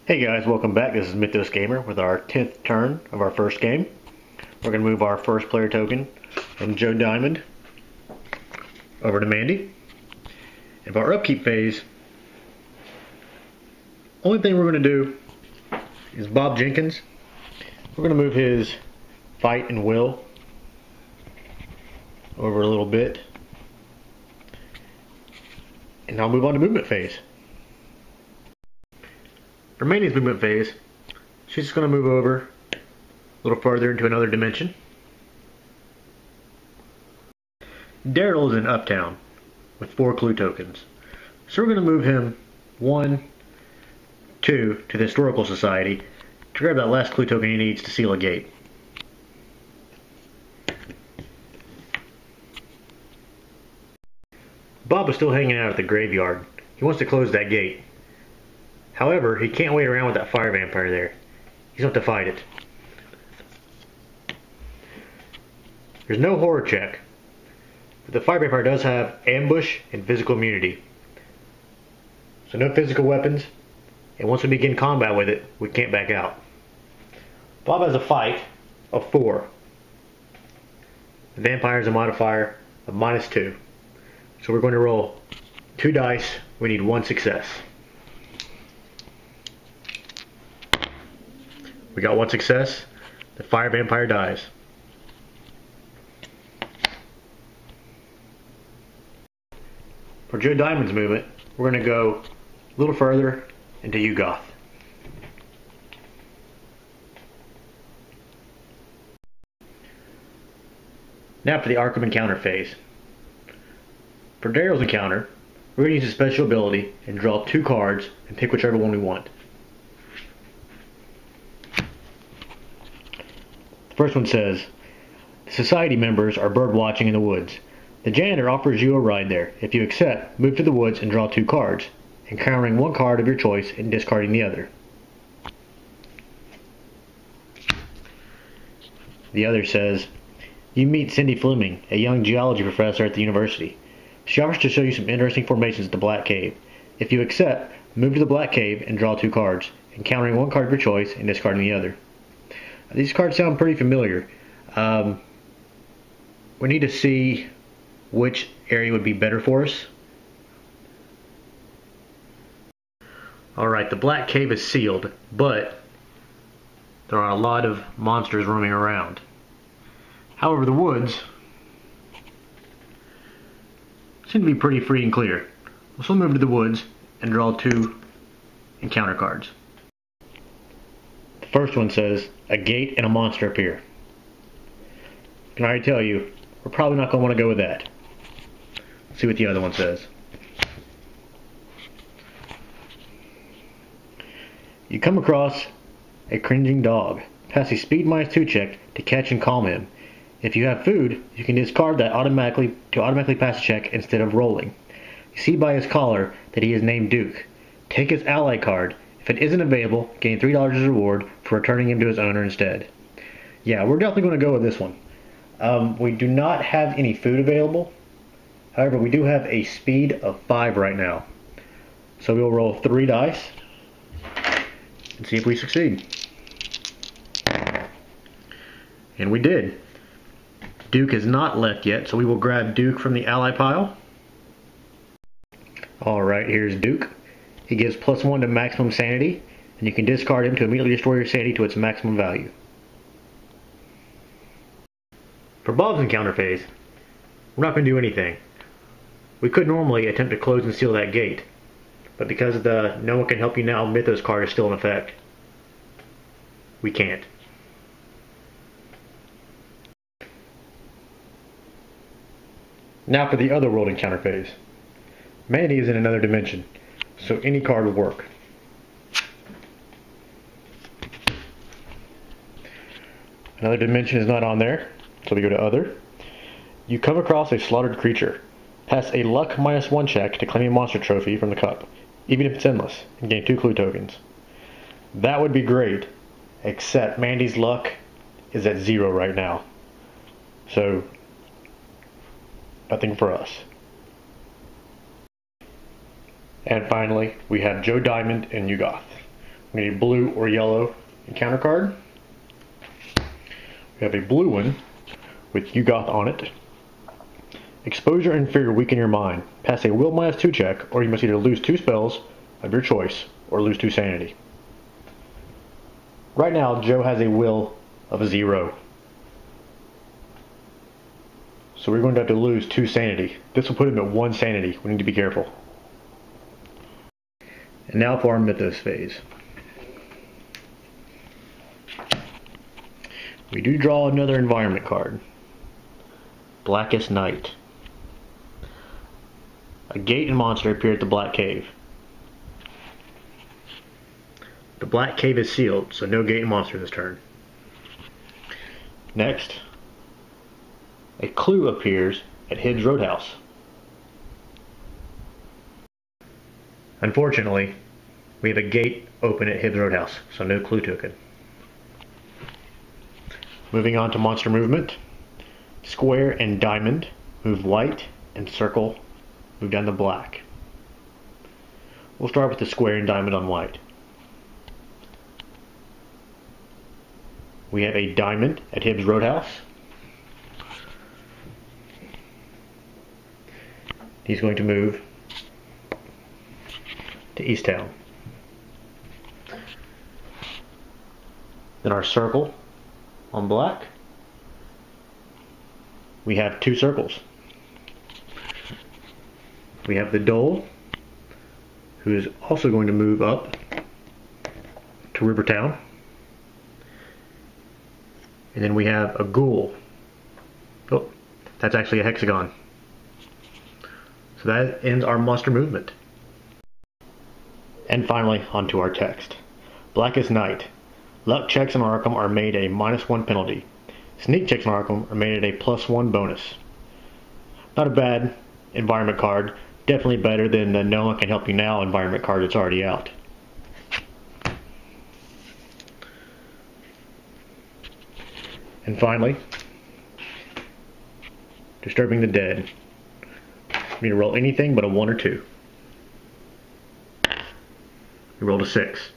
Hey guys, welcome back. This is Mythos Gamer with our 10th turn of our first game. We're going to move our first player token from Joe Diamond over to Mandy. And for our upkeep phase, only thing we're going to do is Bob Jenkins. We're going to move his Fight and Will over a little bit. And I'll move on to movement phase. For Mandy's movement phase, she's just going to move over a little further into another dimension. Daryl is in Uptown with 4 clue tokens. So we're going to move him 1, 2 to the Historical Society to grab that last clue token he needs to seal a gate. Bob is still hanging out at the graveyard. He wants to close that gate. However, he can't wait around with that fire vampire there. He's going to have to fight it. There's no horror check, but the fire vampire does have ambush and physical immunity. So no physical weapons, and once we begin combat with it, we can't back out. Bob has a fight of 4. The vampire has a modifier of -2. So we're going to roll 2 dice. We need 1 success. We got 1 success. The fire vampire dies. For Joe Diamond's movement, we're going to go a little further into Azathoth. Now for the Arkham encounter phase. For Daryl's encounter, we're going to use a special ability and draw 2 cards and pick whichever one we want. The first one says, the society members are bird watching in the woods. The janitor offers you a ride there. If you accept, move to the woods and draw 2 cards, encountering 1 card of your choice and discarding the other. The other says, you meet Cindy Fleming, a young geology professor at the university. She offers to show you some interesting formations at the Black Cave. If you accept, move to the Black Cave and draw 2 cards, encountering 1 card of your choice and discarding the other. These cards sound pretty familiar. We need to see which area would be better for us. Alright, the Black Cave is sealed, but there are a lot of monsters roaming around. However, the woods seem to be pretty free and clear. So we'll move to the woods and draw 2 encounter cards. The first one says, a gate and a monster appear. I can already tell you, we're probably not going to want to go with that. Let's see what the other one says. You come across a cringing dog. Pass a speed -2 check to catch and calm him. If you have food, you can discard that automatically pass a check instead of rolling. You see by his collar that he is named Duke. Take his ally card. If it isn't available, gain $3 as a reward for returning him to his owner instead. Yeah, we're definitely going to go with this one. We do not have any food available. However, we do have a speed of 5 right now. So we'll roll 3 dice and see if we succeed. And we did. Duke is not left yet, so we will grab Duke from the ally pile. Alright, here's Duke. He gives +1 to maximum sanity, and you can discard him to immediately restore your sanity to its maximum value. For Bob's encounter phase, we're not going to do anything. We could normally attempt to close and seal that gate, but because of the no one can help you now Mythos card is still in effect, we can't. Now for the other world encounter phase. Mandy is in another dimension, so any card will work. Another dimension is not on there, so we go to other. You come across a slaughtered creature. Pass a luck -1 check to claim a monster trophy from the cup, even if it's endless, and gain 2 clue tokens. That would be great, except Mandy's luck is at 0 right now. So, nothing for us. And finally, we have Joe Diamond and Azathoth We need a blue or yellow encounter card. We have a blue one with Yugoth on it. Exposure and fear weaken your mind. Pass a will -2 check, or you must either lose 2 spells of your choice or lose 2 sanity. Right now, Joe has a will of a 0. So we're going to have to lose 2 sanity. This will put him at 1 sanity. We need to be careful. And now for our Mythos phase. We do draw another environment card. Blackest Night. A gate and monster appear at the Black Cave. The Black Cave is sealed, so no gate and monster this turn. Next, a clue appears at Hibbs Roadhouse. Unfortunately, we have a gate open at Hibbs Roadhouse, so no clue token. Moving on to monster movement. Square and diamond move white, and circle move down to black. We'll start with the square and diamond on white. We have a diamond at Hibbs Roadhouse. He's going to move to Easttown. Then our circle on black. We have 2 circles. We have the Dole, who is also going to move up to Rivertown. And then we have a Ghoul. Oh, that's actually a hexagon. So that ends our monster movement. And finally, onto our text. Blackest Night. Luck checks in Arkham are made a -1 penalty. Sneak checks in Arkham are made at a +1 bonus. Not a bad environment card. Definitely better than the No One Can Help You Now environment card that's already out. And finally, Disturbing the Dead. You need to roll anything but a 1 or 2. You rolled a 6.